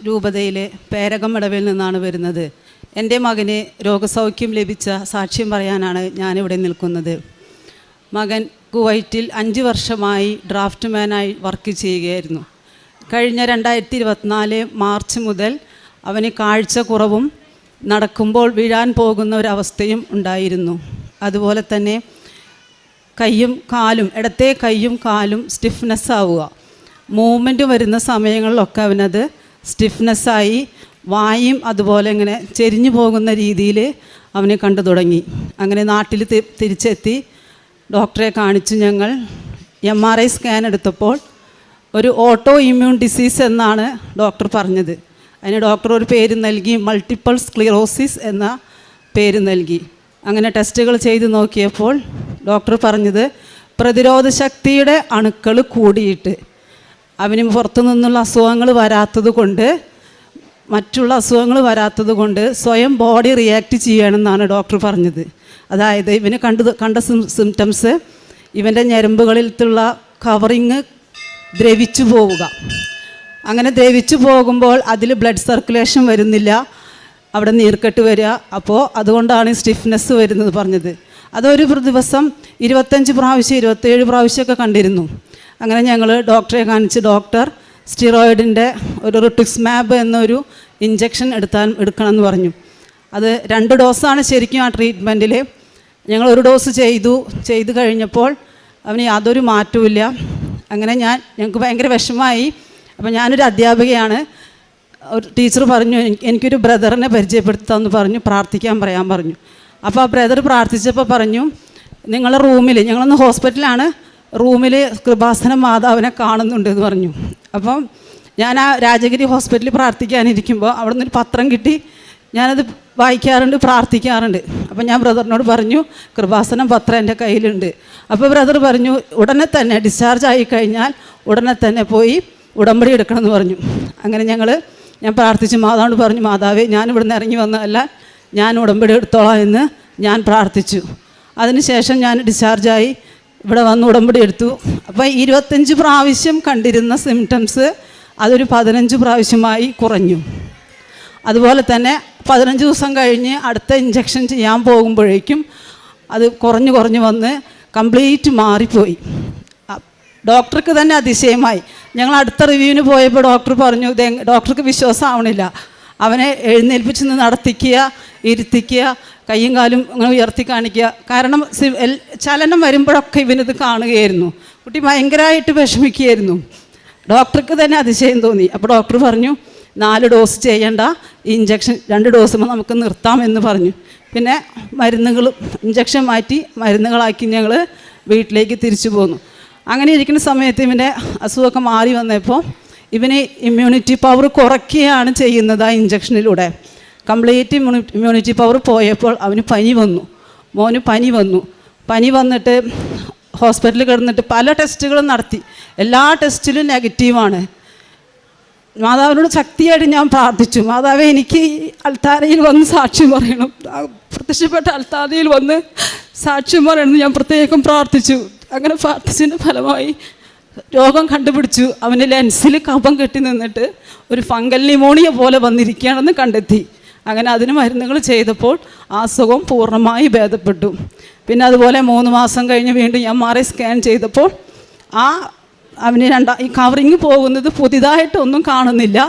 രൂപതയിലെ പേരകമടവിൽ നിന്നാണ് വരുന്നത്. എൻ്റെ മകന് രോഗസൗഖ്യം ലഭിച്ച സാക്ഷ്യം പറയാനാണ് ഞാനിവിടെ നിൽക്കുന്നത്. മകൻ കുവൈറ്റിൽ 5 വർഷമായി ഡ്രാഫ്റ്റ്മാനായി വർക്ക് ചെയ്യുകയായിരുന്നു. കഴിഞ്ഞ 2024 മാർച്ച് മുതൽ അവന് കാഴ്ച കുറവും നടക്കുമ്പോൾ വീഴാൻ പോകുന്ന ഒരവസ്ഥയും ഉണ്ടായിരുന്നു. അതുപോലെ തന്നെ കൈയും കാലും, ഇടത്തെ കൈയും കാലും സ്റ്റിഫ്നെസ് ആവുക, മൂവ്മെൻറ്റ് വരുന്ന സമയങ്ങളിലൊക്കെ അവനത് സ്റ്റിഫ്നെസ്സായി, വായും അതുപോലെ ഇങ്ങനെ ചെരിഞ്ഞു പോകുന്ന രീതിയിൽ അവനെ കണ്ടു തുടങ്ങി. അങ്ങനെ നാട്ടിൽ തിരിച്ചെത്തി ഡോക്ടറെ കാണിച്ചു. ഞങ്ങൾ MRI സ്കാൻ എടുത്തപ്പോൾ ഒരു ഓട്ടോ ഇമ്മ്യൂൺ ഡിസീസ് എന്നാണ് ഡോക്ടർ പറഞ്ഞത്. അതിന് ഡോക്ടർ ഒരു പേര് നൽകി, മൾട്ടിപ്പിൾ സ്ക്ലിറോസിസ് എന്ന പേര് നൽകി. അങ്ങനെ ടെസ്റ്റുകൾ ചെയ്ത് നോക്കിയപ്പോൾ ഡോക്ടർ പറഞ്ഞത് പ്രതിരോധ ശക്തിയുടെ അണുക്കൾ കൂടിയിട്ട് അവന് പുറത്തു നിന്നുള്ള അസുഖങ്ങൾ വരാത്തത് കൊണ്ട്, മറ്റുള്ള അസുഖങ്ങൾ വരാത്തത് കൊണ്ട് സ്വയം ബോഡി റിയാക്ട് ചെയ്യണമെന്നാണ് ഡോക്ടർ പറഞ്ഞത്. അതായത് ഇവന് കണ്ട സിംറ്റംസ് ഇവൻ്റെ ഞരമ്പുകളിലുള്ള കവറിങ് ദ്രവിച്ചു പോവുക. അങ്ങനെ ദ്രവിച്ചു പോകുമ്പോൾ അതിൽ ബ്ലഡ് സർക്കുലേഷൻ വരുന്നില്ല, അവിടെ നീർക്കെട്ട് വരിക. അപ്പോൾ അതുകൊണ്ടാണ് സ്റ്റിഫ്നെസ് വരുന്നത് പറഞ്ഞത്. അതൊരു ദിവസം 25 പ്രാവശ്യം 27 പ്രാവശ്യമൊക്കെ കണ്ടിരുന്നു. അങ്ങനെ ഞങ്ങൾ ഡോക്ടറെ കാണിച്ച് ഡോക്ടർ സ്റ്റിറോയിഡിൻ്റെ ഒരു റിട്ടുക്സ്മാബ് എന്നൊരു ഇഞ്ചക്ഷൻ എടുക്കണമെന്ന് പറഞ്ഞു. അത് 2 ഡോസാണ് ശരിക്കും ആ ട്രീറ്റ്മെൻറ്റിൽ. ഞങ്ങൾ ഒരു ഡോസ് ചെയ്ത് കഴിഞ്ഞപ്പോൾ അവന് യാതൊരു മാറ്റവുമില്ല. അങ്ങനെ ഞങ്ങൾക്ക് ഭയങ്കര വിഷമമായി. അപ്പോൾ ഞാനൊരു അധ്യാപികയാണ്. ഒരു ടീച്ചർ പറഞ്ഞു എനിക്കൊരു ബ്രദറിനെ പരിചയപ്പെടുത്താമെന്ന് പറഞ്ഞു, പ്രാർത്ഥിക്കാൻ പറയാൻ പറഞ്ഞു. അപ്പോൾ ആ ബ്രദർ പ്രാർത്ഥിച്ചപ്പോൾ പറഞ്ഞു, നിങ്ങളുടെ റൂമിൽ, ഞങ്ങളൊന്ന് ഹോസ്പിറ്റലാണ്, റൂമിൽ കൃപാസന മാതാവിനെ കാണുന്നുണ്ട് എന്ന് പറഞ്ഞു. അപ്പം ഞാൻ ആ രാജഗിരി ഹോസ്പിറ്റലിൽ പ്രാർത്ഥിക്കാനിരിക്കുമ്പോൾ അവിടെ നിന്നൊരു പത്രം കിട്ടി. ഞാനത് വായിക്കാറുണ്ട്, പ്രാർത്ഥിക്കാറുണ്ട്. അപ്പം ഞാൻ ബ്രദറിനോട് പറഞ്ഞു കൃപാസനം പത്രം എൻ്റെ കയ്യിലുണ്ട്. അപ്പോൾ ബ്രദർ പറഞ്ഞു ഉടനെ തന്നെ ഡിസ്ചാർജ് ആയി കഴിഞ്ഞാൽ ഉടനെ തന്നെ പോയി ഉടമ്പടി എടുക്കണമെന്ന് പറഞ്ഞു. അങ്ങനെ ഞാൻ പ്രാർത്ഥിച്ചു, മാതാവിനോട് പറഞ്ഞു, മാതാവേ ഞാൻ ഇവിടുന്ന് ഇറങ്ങി വന്നതല്ല, ഞാൻ ഉടമ്പടി എടുത്തോളാം എന്ന് ഞാൻ പ്രാർത്ഥിച്ചു. അതിനുശേഷം ഞാൻ ഡിസ്ചാർജായി ഇവിടെ വന്ന് ഉടമ്പടി എടുത്തു. അപ്പോൾ 25 പ്രാവശ്യം കണ്ടിരുന്ന സിംറ്റംസ് അതൊരു 15 പ്രാവശ്യമായി കുറഞ്ഞു. അതുപോലെ തന്നെ 15 ദിവസം കഴിഞ്ഞ് അടുത്ത ഇഞ്ചക്ഷൻ ചെയ്യാൻ പോകുമ്പോഴേക്കും അത് കുറഞ്ഞു വന്ന് കംപ്ലീറ്റ് മാറിപ്പോയി. ഡോക്ടർക്ക് തന്നെ അതിശയമായി. ഞങ്ങൾ അടുത്ത റിവ്യൂവിന് പോയപ്പോൾ ഡോക്ടർ പറഞ്ഞു, ഡോക്ടർക്ക് വിശ്വാസമാവണില്ല. അവനെ എഴുന്നേൽപ്പിച്ച് നടത്തിക്കുക, ഇരുത്തിക്കുക, കയ്യും കാലും അങ്ങനെ ഉയർത്തി കാണിക്കുക. കാരണം ചലനം വരുമ്പോഴൊക്കെ ഇവനിത് കാണുകയായിരുന്നു. കുട്ടി ഭയങ്കരമായിട്ട് വിഷമിക്കുകയായിരുന്നു. ഡോക്ടർക്ക് തന്നെ അതിശയം തോന്നി. അപ്പോൾ ഡോക്ടർ പറഞ്ഞു 4 ഡോസ് ചെയ്യേണ്ട, ഈ ഇഞ്ചക്ഷൻ 2 ഡോസ് നമുക്ക് നിർത്താമെന്ന് പറഞ്ഞു. പിന്നെ ഇഞ്ചക്ഷൻ മാറ്റി മരുന്നുകളാക്കി ഞങ്ങൾ വീട്ടിലേക്ക് തിരിച്ചു പോന്നു. അങ്ങനെ ഇരിക്കുന്ന സമയത്ത് ഇവൻ്റെ അസുഖമൊക്കെ മാറി വന്നപ്പോൾ ഇവന് ഇമ്മ്യൂണിറ്റി പവർ കുറയ്ക്കുകയാണ് ചെയ്യുന്നത് ആ ഇഞ്ചക്ഷനിലൂടെ. കംപ്ലീറ്റ് ഇമ്മ്യൂണിറ്റി പവർ പോയപ്പോൾ അവന് മോന് പനി വന്നിട്ട് ഹോസ്പിറ്റലിൽ കിടന്നിട്ട് പല ടെസ്റ്റുകളും നടത്തി. എല്ലാ ടെസ്റ്റിലും നെഗറ്റീവാണ്. മാതാവിനോട് ശക്തിയായിട്ട് ഞാൻ പ്രാർത്ഥിച്ചു, മാതാവേ എനിക്ക് അൾത്താരയിൽ വന്ന് സാക്ഷ്യം പറയണം, പ്രത്യക്ഷപ്പെട്ട അൾത്താരയിൽ വന്ന് സാക്ഷ്യം പറയണമെന്ന് ഞാൻ പ്രത്യേകം പ്രാർത്ഥിച്ചു. അങ്ങനെ പ്രാർത്ഥിച്ചതിൻ്റെ ഫലമായി രോഗം കണ്ടുപിടിച്ചു. അവൻ്റെ ലെൻസിൽ കഫം കെട്ടി നിന്നിട്ട് ഒരു ഫംഗൽ ന്യൂമോണിയ പോലെ വന്നിരിക്കുകയാണെന്ന് കണ്ടെത്തി. അങ്ങനെ അതിന് മരുന്നുകൾ ചെയ്തപ്പോൾ ആ അസുഖം പൂർണ്ണമായി ഭേദപ്പെട്ടു. പിന്നെ അതുപോലെ 3 മാസം കഴിഞ്ഞ് വീണ്ടും MRI സ്കാൻ ചെയ്തപ്പോൾ അവന് ഈ കവറിങ് പോകുന്നത് പുതിയതായിട്ടൊന്നും കാണുന്നില്ല,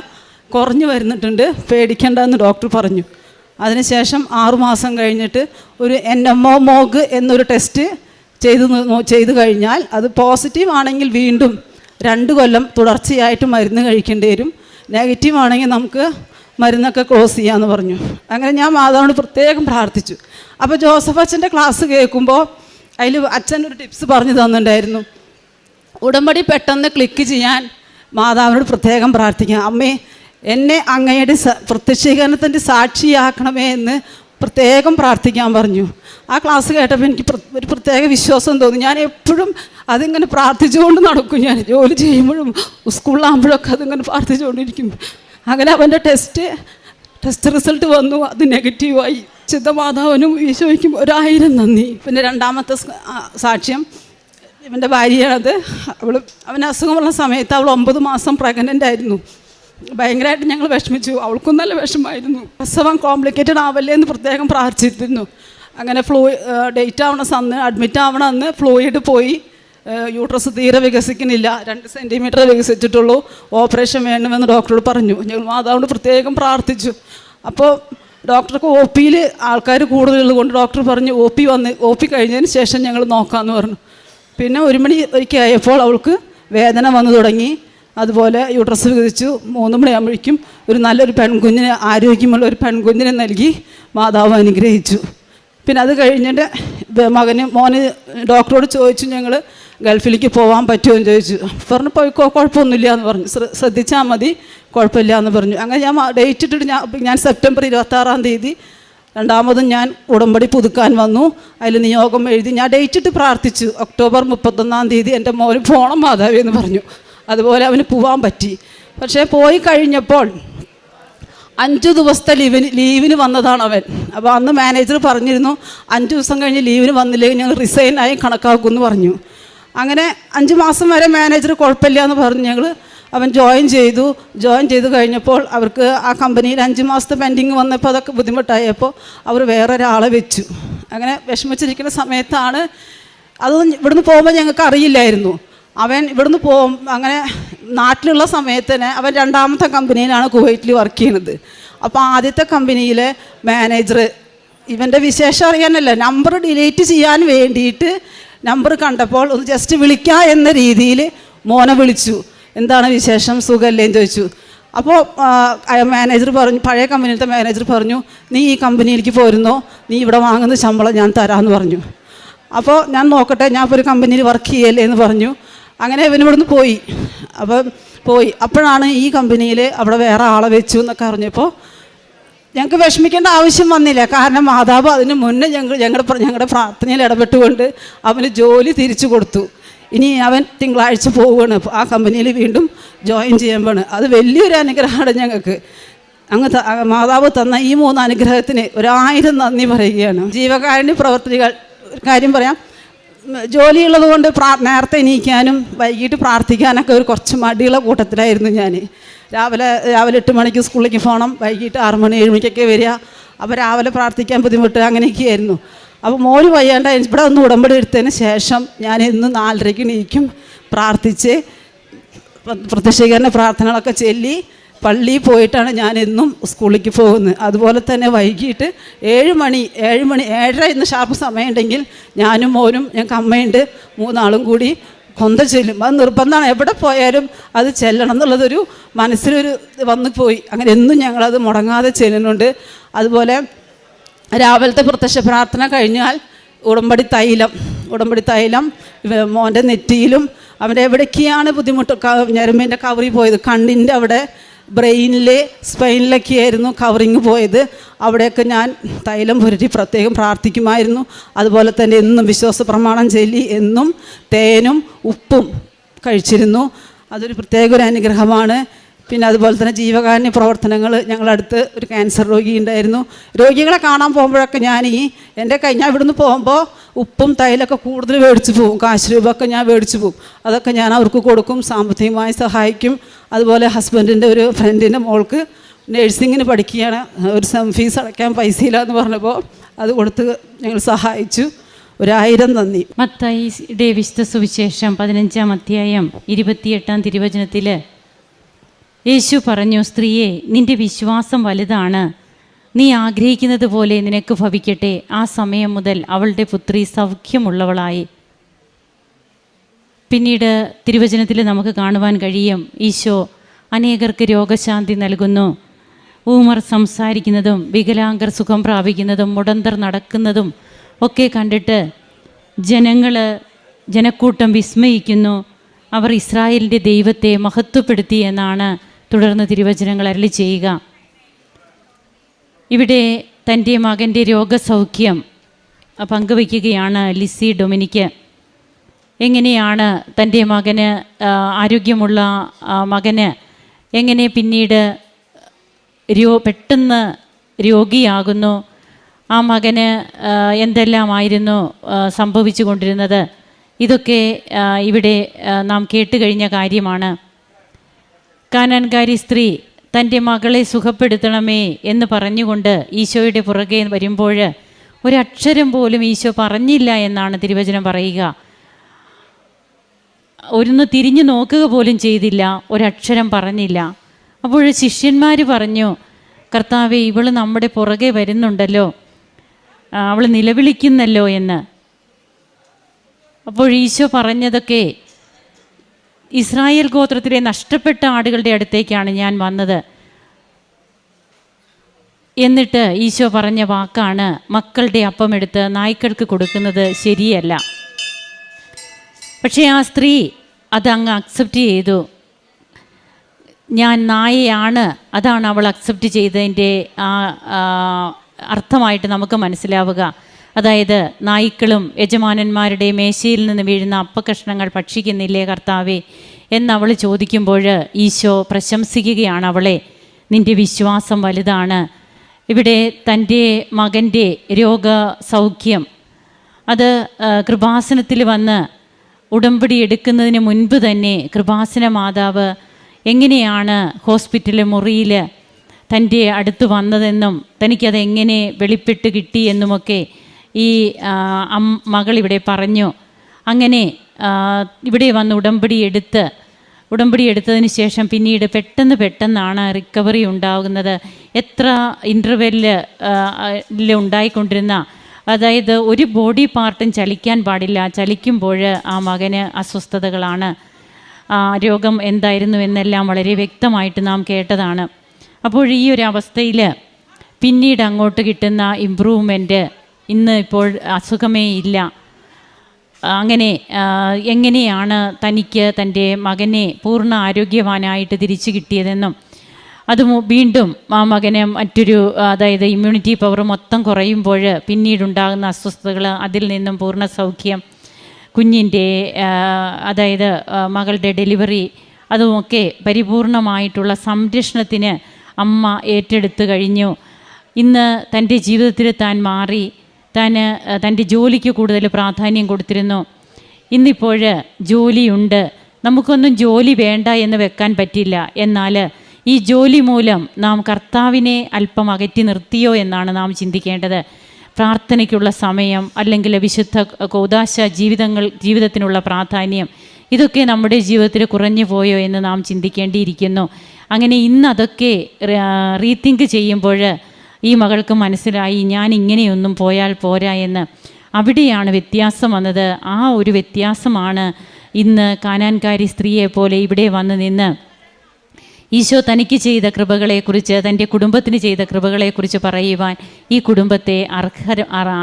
കുറഞ്ഞു വരുന്നിട്ടുണ്ട്, പേടിക്കേണ്ടെന്ന് ഡോക്ടർ പറഞ്ഞു. അതിനുശേഷം 6 മാസം കഴിഞ്ഞിട്ട് ഒരു NMO-MOG എന്നൊരു ടെസ്റ്റ് ചെയ്തു കഴിഞ്ഞാൽ അത് പോസിറ്റീവ് ആണെങ്കിൽ വീണ്ടും 2 കൊല്ലം തുടർച്ചയായിട്ട് മരുന്ന് കഴിക്കേണ്ടി വരും, നെഗറ്റീവ് ആണെങ്കിൽ നമുക്ക് മരുന്നൊക്കെ ക്ലോസ് ചെയ്യാമെന്ന് പറഞ്ഞു. അങ്ങനെ ഞാൻ മാതാവിനോട് പ്രത്യേകം പ്രാർത്ഥിച്ചു. അപ്പോൾ ജോസഫ് അച്ഛൻ്റെ ക്ലാസ് കേൾക്കുമ്പോൾ അതിൽ അച്ഛൻ ഒരു ടിപ്സ് പറഞ്ഞു തന്നിട്ടുണ്ടായിരുന്നു. ഉടമ്പടി പെട്ടെന്ന് ക്ലിക്ക് ചെയ്യാൻ മാതാവിനോട് പ്രത്യേകം പ്രാർത്ഥിക്കാം. അമ്മേ എന്നെ അങ്ങയുടെ പ്രത്യക്ഷീകരണത്തിൻ്റെ സാക്ഷിയാക്കണമേ എന്ന് പ്രത്യേകം പ്രാർത്ഥിക്കാൻ പറഞ്ഞു. ആ ക്ലാസ് കേട്ടപ്പോൾ എനിക്ക് ഒരു പ്രത്യേക വിശ്വാസം തോന്നി. ഞാൻ എപ്പോഴും അതിങ്ങനെ പ്രാർത്ഥിച്ചുകൊണ്ട് നടക്കും. ഞാൻ ജോലി ചെയ്യുമ്പോഴും സ്കൂളിലാകുമ്പോഴൊക്കെ അതിങ്ങനെ പ്രാർത്ഥിച്ചുകൊണ്ടിരിക്കും. അങ്ങനെ അവൻ്റെ ടെസ്റ്റ് റിസൾട്ട് വന്നു, അത് നെഗറ്റീവായി. ചിത്തമാതാവിനും ഈശോയ്ക്കും 1000 നന്ദി. പിന്നെ 2ാമത്തെ സാക്ഷ്യം ഇവൻ്റെ ഭാര്യയാണത്. അവന് അസുഖമുള്ള സമയത്ത് അവൾ 9 മാസം പ്രഗ്നൻ്റ് ആയിരുന്നു. ഭയങ്കരമായിട്ട് ഞങ്ങൾ വിഷമിച്ചു. അവൾക്കും നല്ല വിഷമമായിരുന്നു. പ്രസവം കോംപ്ലിക്കേറ്റഡ് ആവല്ലേ എന്ന് പ്രത്യേകം പ്രാർത്ഥിച്ചിരുന്നു. അങ്ങനെ ഡേറ്റ് ആവണ അന്ന് അഡ്മിറ്റ് ആവണ അന്ന് ഫ്ലൂയിഡ് പോയി. യൂട്രസ് തീരെ വികസിക്കുന്നില്ല, 2 സെൻറ്റിമീറ്റർ വികസിച്ചിട്ടുള്ളൂ, ഓപ്പറേഷൻ വേണമെന്ന് ഡോക്ടറോട് പറഞ്ഞു. ഞങ്ങൾ മാതാവിനോട് പ്രത്യേകം പ്രാർത്ഥിച്ചു. അപ്പോൾ ഡോക്ടർക്ക് ഒ പിയിൽ ആൾക്കാർ കൂടുതലുള്ളത് കൊണ്ട് ഡോക്ടർ പറഞ്ഞു ഒ പി കഴിഞ്ഞതിന് ശേഷം ഞങ്ങൾ നോക്കാമെന്ന് പറഞ്ഞു. പിന്നെ 1 മണി ഒരിക്കൽ ആയപ്പോൾ അവൾക്ക് വേദന വന്നു തുടങ്ങി. അതുപോലെ യൂട്രസ് വികസിച്ചു. 3 മണിയാകുമ്പോഴേക്കും ഒരു നല്ലൊരു പെൺകുഞ്ഞിനെ, ആരോഗ്യമുള്ള ഒരു പെൺകുഞ്ഞിനെ നൽകി മാതാവ് അനുഗ്രഹിച്ചു. പിന്നെ അത് കഴിഞ്ഞിട്ട് മോന് ഡോക്ടറോട് ചോദിച്ചു, ഞങ്ങൾ ഗൾഫിലേക്ക് പോകാൻ പറ്റുമോ എന്ന് ചോദിച്ചു. പറഞ്ഞു പോയിക്കോ, കുഴപ്പമൊന്നുമില്ല എന്ന് പറഞ്ഞു, ശ്രദ്ധിച്ചാൽ മതി, കുഴപ്പമില്ല എന്ന് പറഞ്ഞു. അങ്ങനെ ഞാൻ ഡേറ്റ് ഇട്ടിട്ട് ഞാൻ സെപ്റ്റംബർ 26-ാം തീയതി രണ്ടാമതും ഞാൻ ഉടമ്പടി പുതുക്കാൻ വന്നു. അതിൽ നിയോഗം എഴുതി ഞാൻ ഡേറ്റ് ഇട്ട് പ്രാർത്ഥിച്ചു. ഒക്ടോബർ 31-ാം തീയതി എൻ്റെ മോന് പോകണം മാതാവി എന്ന് പറഞ്ഞു. അതുപോലെ അവന് പോകാൻ പറ്റി. പക്ഷേ പോയി കഴിഞ്ഞപ്പോൾ 5 ദിവസത്തെ ലീവിന് വന്നതാണ് അവൻ. അപ്പോൾ അന്ന് മാനേജർ പറഞ്ഞിരുന്നു 5 ദിവസം കഴിഞ്ഞ് ലീവിന് വന്നില്ലെങ്കിൽ ഞങ്ങൾ റിസൈനായി കണക്കാക്കുമെന്ന് പറഞ്ഞു. അങ്ങനെ 5 മാസം വരെ മാനേജർ കുഴപ്പമില്ല എന്ന് പറഞ്ഞ് അവൻ ജോയിൻ ചെയ്ത് കഴിഞ്ഞപ്പോൾ അവർക്ക് ആ കമ്പനിയിൽ 5 മാസത്തെ പെൻഡിങ് വന്നപ്പോൾ അതൊക്കെ ബുദ്ധിമുട്ടായപ്പോൾ അവർ വേറൊരാളെ വെച്ചു. അങ്ങനെ വിഷമിച്ചിരിക്കുന്ന സമയത്താണ്, അതൊന്നും ഇവിടുന്ന് പോകുമ്പോൾ ഞങ്ങൾക്ക് അറിയില്ലായിരുന്നു. അവൻ ഇവിടുന്ന് അങ്ങനെ നാട്ടിലുള്ള സമയത്ത് തന്നെ അവൻ 2ാമത്തെ കമ്പനിയിലാണ് കുവൈറ്റിൽ വർക്ക് ചെയ്യുന്നത്. അപ്പോൾ ആദ്യത്തെ കമ്പനിയിലെ മാനേജർ ഇവൻ്റെ വിശേഷം അറിയാനല്ല, നമ്പർ ഡിലീറ്റ് ചെയ്യാൻ വേണ്ടിയിട്ട് നമ്പർ കണ്ടപ്പോൾ ഒന്ന് ജസ്റ്റ് വിളിക്കുക എന്ന രീതിയിൽ മോനെ വിളിച്ചു. എന്താണ് വിശേഷം, സുഖമല്ലേ എന്ന് ചോദിച്ചു. അപ്പോൾ മാനേജർ പറഞ്ഞു, പഴയ കമ്പനിയിലത്തെ മാനേജർ പറഞ്ഞു, നീ ഈ കമ്പനിയിലേക്ക് പോരുന്നോ, നീ ഇവിടെ വാങ്ങുന്ന ശമ്പളം ഞാൻ തരാമെന്ന് പറഞ്ഞു. അപ്പോൾ ഞാൻ നോക്കട്ടെ, ഞാൻ ഇപ്പോൾ ഒരു കമ്പനിയിൽ വർക്ക് ചെയ്യല്ലേ എന്ന് പറഞ്ഞു. അങ്ങനെ ഇവനിവിടുന്ന് പോയി. അപ്പോഴാണ് ഈ കമ്പനിയിൽ അവിടെ വേറെ ആളെ വെച്ചു എന്നൊക്കെ അറിഞ്ഞപ്പോൾ ഞങ്ങൾക്ക് വിഷമിക്കേണ്ട ആവശ്യം വന്നില്ല. കാരണം മാതാവ് അതിന് മുന്നേ ഞങ്ങളുടെ പ്രാർത്ഥനയിൽ ഇടപെട്ടുകൊണ്ട് അവന് ജോലി തിരിച്ചു കൊടുത്തു. ഇനി അവൻ തിങ്കളാഴ്ച പോവുകയാണ് ആ കമ്പനിയിൽ വീണ്ടും ജോയിൻ ചെയ്യാൻ പോവാണ്. അത് വലിയൊരു അനുഗ്രഹമാണ് ഞങ്ങൾക്ക്. മാതാവ് തന്ന ഈ 3 അനുഗ്രഹത്തിന് 1000 നന്ദി പറയുകയാണ്. ജീവകാരുണ്യ പ്രവർത്തനങ്ങൾ ഒരു കാര്യം പറയാം, ജോലിയുള്ളത് കൊണ്ട് നേരത്തെ എണീക്കാനും വൈകിട്ട് പ്രാർത്ഥിക്കാനൊക്കെ ഒരു കുറച്ച് മടിയുള്ള കൂട്ടത്തിലായിരുന്നു ഞാൻ. രാവിലെ 8 മണിക്ക് സ്കൂളിലേക്ക് പോകണം, വൈകിട്ട് 6 മണി 7 മണിക്കൊക്കെ വരിക. അപ്പോൾ രാവിലെ പ്രാർത്ഥിക്കാൻ ബുദ്ധിമുട്ട്, അങ്ങനെയൊക്കെയായിരുന്നു. അപ്പോൾ മോന് വയ്യാണ്ട് ഇവിടെ ഒന്ന് ഉടമ്പടി എടുത്തതിന് ശേഷം ഞാൻ ഇന്ന് 4:30 എണീക്കും, പ്രാർത്ഥിച്ച് പ്രത്യക്ഷീകരണ പ്രാർത്ഥനകളൊക്കെ ചൊല്ലി പള്ളിയിൽ പോയിട്ടാണ് ഞാൻ എന്നും സ്കൂളിലേക്ക് പോകുന്നത്. അതുപോലെ തന്നെ വൈകിട്ട് 7 മണി 7:30 ഇന്ന് ഷാർപ്പ് സമയമുണ്ടെങ്കിൽ ഞാനും മോനും ഞങ്ങൾക്ക് അമ്മയുണ്ട് 3 ആളും കൂടി കൊന്ത ചെല്ലും. അത് നിർബന്ധമാണ്, എവിടെ പോയാലും അത് ചെല്ലണം എന്നുള്ളതൊരു മനസ്സിലൊരു വന്നു പോയി. അങ്ങനെ എന്നും ഞങ്ങളത് മുടങ്ങാതെ ചെല്ലുന്നുണ്ട്. അതുപോലെ രാവിലത്തെ പ്രത്യക്ഷ പ്രാർത്ഥന കഴിഞ്ഞാൽ ഉടമ്പടി തൈലം മോൻ്റെ നെറ്റിയിലും അവൻ്റെ എവിടേക്കാണ് ബുദ്ധിമുട്ട്, ഞരമ്പിൻ്റെ കവറി പോയത്, കണ്ണിൻ്റെ അവിടെ, ബ്രെയിനിൽ, സ്പൈനിലൊക്കെ ആയിരുന്നു കവറിങ് പോയത്. അവിടെയൊക്കെ ഞാൻ തൈലം പുരട്ടി പ്രത്യേകം പ്രാർത്ഥിക്കുമായിരുന്നു. അതുപോലെ തന്നെ എന്നും വിശ്വാസ പ്രമാണം ചൊല്ലി എന്നും തേനും ഉപ്പും കഴിച്ചിരുന്നു. അതൊരു പ്രത്യേക ഒരു അനുഗ്രഹമാണ്. പിന്നെ അതുപോലെ തന്നെ ജീവകാരുണ്യ പ്രവർത്തനങ്ങൾ, ഞങ്ങളടുത്ത് ഒരു ക്യാൻസർ രോഗി ഉണ്ടായിരുന്നു. രോഗികളെ കാണാൻ പോകുമ്പോഴൊക്കെ ഞാൻ ഇവിടുന്ന് പോകുമ്പോൾ ഉപ്പും തൈലൊക്കെ കൂടുതൽ മേടിച്ച് പോകും, കാശ് രൂപയൊക്കെ ഞാൻ മേടിച്ച് പോകും. അതൊക്കെ ഞാൻ അവർക്ക് കൊടുക്കും, സാമ്പത്തികമായി സഹായിക്കും. അതുപോലെ ഹസ്ബൻഡിൻ്റെ ഒരു ഫ്രണ്ടിൻ്റെ മോൾക്ക് നഴ്സിങ്ങിന് പഠിക്കുകയാണ്, ഒരു സെം ഫീസ് അടയ്ക്കാൻ പൈസയില്ല എന്ന് പറഞ്ഞപ്പോൾ അത് കൊടുത്ത് ഞങ്ങൾ സഹായിച്ചു. 1000 നന്ദി. മത്തായിയുടെ വിശുദ്ധ സുവിശേഷം 15-ാം അധ്യായം 28-ാം തിരുവചനത്തിൽ യേശു പറഞ്ഞു, സ്ത്രീയെ, നിന്റെ വിശ്വാസം വലുതാണ്, നീ ആഗ്രഹിക്കുന്നത് പോലെ നിനക്ക് ഭവിക്കട്ടെ. ആ സമയം മുതൽ അവളുടെ പുത്രി സൗഖ്യമുള്ളവളായി. പിന്നീട് തിരുവചനത്തിൽ നമുക്ക് കാണുവാൻ കഴിയും, ഈശോ അനേകർക്ക് രോഗശാന്തി നൽകുന്നു. ഊമർ സംസാരിക്കുന്നതും വികലാംഗർ സുഖം പ്രാപിക്കുന്നതും മുടന്തർ നടക്കുന്നതും ഒക്കെ കണ്ടിട്ട് ജനക്കൂട്ടം വിസ്മയിക്കുന്നു. അവർ ഇസ്രായേലിൻ്റെ ദൈവത്തെ മഹത്വപ്പെടുത്തി എന്നാണ് തുടർന്ന് തിരുവചനങ്ങൾ അരുളി ചെയ്യുക. ഇവിടെ തൻ്റെ മകൻ്റെ രോഗസൗഖ്യം പങ്കുവയ്ക്കുകയാണ് ലിസി ഡൊമിനിക്ക്. എങ്ങനെയാണ് തൻ്റെ മകന്, ആരോഗ്യമുള്ള മകന് എങ്ങനെ പിന്നീട് പെട്ടെന്ന് രോഗിയാകുന്നു, ആ മകന് എന്തെല്ലാമായിരുന്നു സംഭവിച്ചു കൊണ്ടിരുന്നത്, ഇതൊക്കെ ഇവിടെ നാം കേട്ട് കഴിഞ്ഞ കാര്യമാണ്. കാനാൻകാരി സ്ത്രീ തൻ്റെ മകളെ സുഖപ്പെടുത്തണമേ എന്ന് പറഞ്ഞുകൊണ്ട് ഈശോയുടെ പുറകെ വരുമ്പോൾ ഒരക്ഷരം പോലും ഈശോ പറഞ്ഞില്ല എന്നാണ് തിരുവചനം പറയുക. ഒന്ന് തിരിഞ്ഞു നോക്കുക പോലും ചെയ്തില്ല, ഒരക്ഷരം പറഞ്ഞില്ല. അപ്പോൾ ശിഷ്യന്മാർ പറഞ്ഞു, കർത്താവേ, ഇവൾ നമ്മുടെ പുറകെ വരുന്നുണ്ടല്ലോ, അവൾ നിലവിളിക്കുന്നല്ലോ എന്ന്. അപ്പോൾ ഈശോ പറഞ്ഞതൊക്കെ, ഇസ്രായേൽ ഗോത്രത്തിലെ നഷ്ടപ്പെട്ട ആടുകളുടെ അടുത്തേക്കാണ് ഞാൻ വന്നത്. എന്നിട്ട് ഈശോ പറഞ്ഞ വാക്കാണ്, മക്കളുടെ അപ്പം എടുത്ത് നായ്ക്കൾക്ക് കൊടുക്കുന്നത് ശരിയല്ല. പക്ഷേ ആ സ്ത്രീ അതങ്ങ് അക്സെപ്റ്റ് ചെയ്തു. ഞാൻ നായയാണ്, അതാണ് അവൾ അക്സെപ്റ്റ് ചെയ്തതിൻ്റെ അർത്ഥമായിട്ട് നമുക്ക് മനസ്സിലാവുക. അതായത് നായ്ക്കളും യജമാനന്മാരുടെ മേശയിൽ നിന്ന് വീഴുന്ന അപ്പക്കഷ്ണങ്ങൾ ഭക്ഷിക്കുന്നില്ലേ കർത്താവേ എന്നവൾ ചോദിക്കുമ്പോൾ ഈശോ പ്രശംസിക്കുകയാണ് അവളെ. നിൻ്റെ വിശ്വാസം വലുതാണ്. ഇവിടെ തൻ്റെ മകൻ്റെ രോഗസൗഖ്യം അത് കൃപാസനത്തിൽ വന്ന് ഉടമ്പടി എടുക്കുന്നതിന് മുൻപ് തന്നെ കൃപാസന മാതാവ് എങ്ങനെയാണ് ഹോസ്പിറ്റലിലെ മുറിയിൽ തൻ്റെ അടുത്ത് വന്നതെന്നും തനിക്കതെങ്ങനെ വെളിപ്പെട്ട് കിട്ടിയെന്നുമൊക്കെ ഈ മകളിവിടെ പറഞ്ഞു. അങ്ങനെ ഇവിടെ വന്ന് ഉടമ്പടി എടുത്തതിന് ശേഷം പിന്നീട് പെട്ടെന്നാണ് റിക്കവറി ഉണ്ടാകുന്നത്. എത്ര ഇൻ്റർവെല്ലിൽ ഉണ്ടായിക്കൊണ്ടിരുന്ന, അതായത് ഒരു ബോഡി പാർട്ടും ചലിക്കാൻ പാടില്ല, ചലിക്കുമ്പോൾ ആ മകന് അസ്വസ്ഥതകളാണ്. രോഗം എന്തായിരുന്നു എന്നെല്ലാം വളരെ വ്യക്തമായിട്ട് നാം കേട്ടതാണ്. അപ്പോൾ ഈ ഒരു അവസ്ഥയിൽ പിന്നീട് അങ്ങോട്ട് കിട്ടുന്ന ഇമ്പ്രൂവ്മെൻറ്റ്, ഇന്ന് ഇപ്പോൾ അസുഖമേ ഇല്ല. അങ്ങനെ എങ്ങനെയാണ് തനിക്ക് തൻ്റെ മകനെ പൂർണ്ണ ആരോഗ്യവാനായിട്ട് തിരിച്ചു കിട്ടിയതെന്നും അത് വീണ്ടും ആ മകന് മറ്റൊരു, അതായത് ഇമ്മ്യൂണിറ്റി പവർ മൊത്തം കുറയുമ്പോൾ പിന്നീടുണ്ടാകുന്ന അസ്വസ്ഥതകൾ, അതിൽ നിന്നും പൂർണ്ണ സൗഖ്യം, കുഞ്ഞിൻ്റെ അതായത് മകളുടെ ഡെലിവറി, അതുമൊക്കെ പരിപൂർണമായിട്ടുള്ള സംരക്ഷണത്തിന് അമ്മ ഏറ്റെടുത്ത് കഴിഞ്ഞു. ഇന്ന് തൻ്റെ ജീവിതത്തിൽ താൻ മാറി, തൻ്റെ ജോലിക്ക് കൂടുതൽ പ്രാധാന്യം കൊടുത്തിരുന്നു. ഇന്നിപ്പോൾ ജോലിയുണ്ട്, നമുക്കൊന്നും ജോലി വേണ്ട എന്ന് വെക്കാൻ പറ്റില്ല. എന്നാൽ ഈ ജോലി മൂലം നാം കർത്താവിനെ അല്പം അകറ്റി നിർത്തിയോ എന്നാണ് നാം ചിന്തിക്കേണ്ടത്. പ്രാർത്ഥനയ്ക്കുള്ള സമയം, അല്ലെങ്കിൽ വിശുദ്ധ കൂദാശ ജീവിതത്തിനുള്ള പ്രാധാന്യം, ഇതൊക്കെ നമ്മുടെ ജീവിതത്തിൽ കുറഞ്ഞു പോയോ എന്ന് നാം ചിന്തിക്കേണ്ടിയിരിക്കുന്നു. അങ്ങനെ ഇന്ന് അതൊക്കെ റീതിങ്ക് ചെയ്യുമ്പോൾ ഈ മകൾക്ക് മനസ്സിലായി, ഞാൻ ഇങ്ങനെയൊന്നും പോയാൽ പോരാ എന്ന്. അവിടെയാണ് വ്യത്യാസം വന്നത്. ആ ഒരു വ്യത്യാസമാണ് ഇന്ന് കാനാൻകാരി സ്ത്രീയെ പോലെ ഇവിടെ വന്ന് നിന്ന് ഈശോ തനിക്ക് ചെയ്ത കൃപകളെക്കുറിച്ച്, തൻ്റെ കുടുംബത്തിന് ചെയ്ത കൃപകളെക്കുറിച്ച് പറയുവാൻ ഈ കുടുംബത്തെ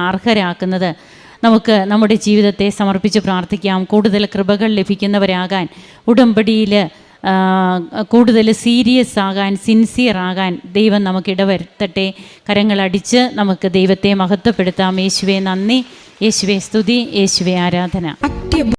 അർഹരാക്കുന്നത്. നമുക്ക് നമ്മുടെ ജീവിതത്തെ സമർപ്പിച്ച് പ്രാർത്ഥിക്കാം. കൂടുതൽ കൃപകൾ ലഭിക്കുന്നവരാകാൻ, ഉടമ്പടിയിൽ കൂടുതൽ സീരിയസ് ആകാൻ, സിൻസിയർ ആകാൻ ദൈവം നമുക്ക് ഇടവരുത്തട്ടെ. കരങ്ങളടിച്ച് നമുക്ക് ദൈവത്തെ മഹത്വപ്പെടുത്താം. യേശുവേ നന്ദി, യേശുവേ സ്തുതി, യേശുവേ ആരാധന.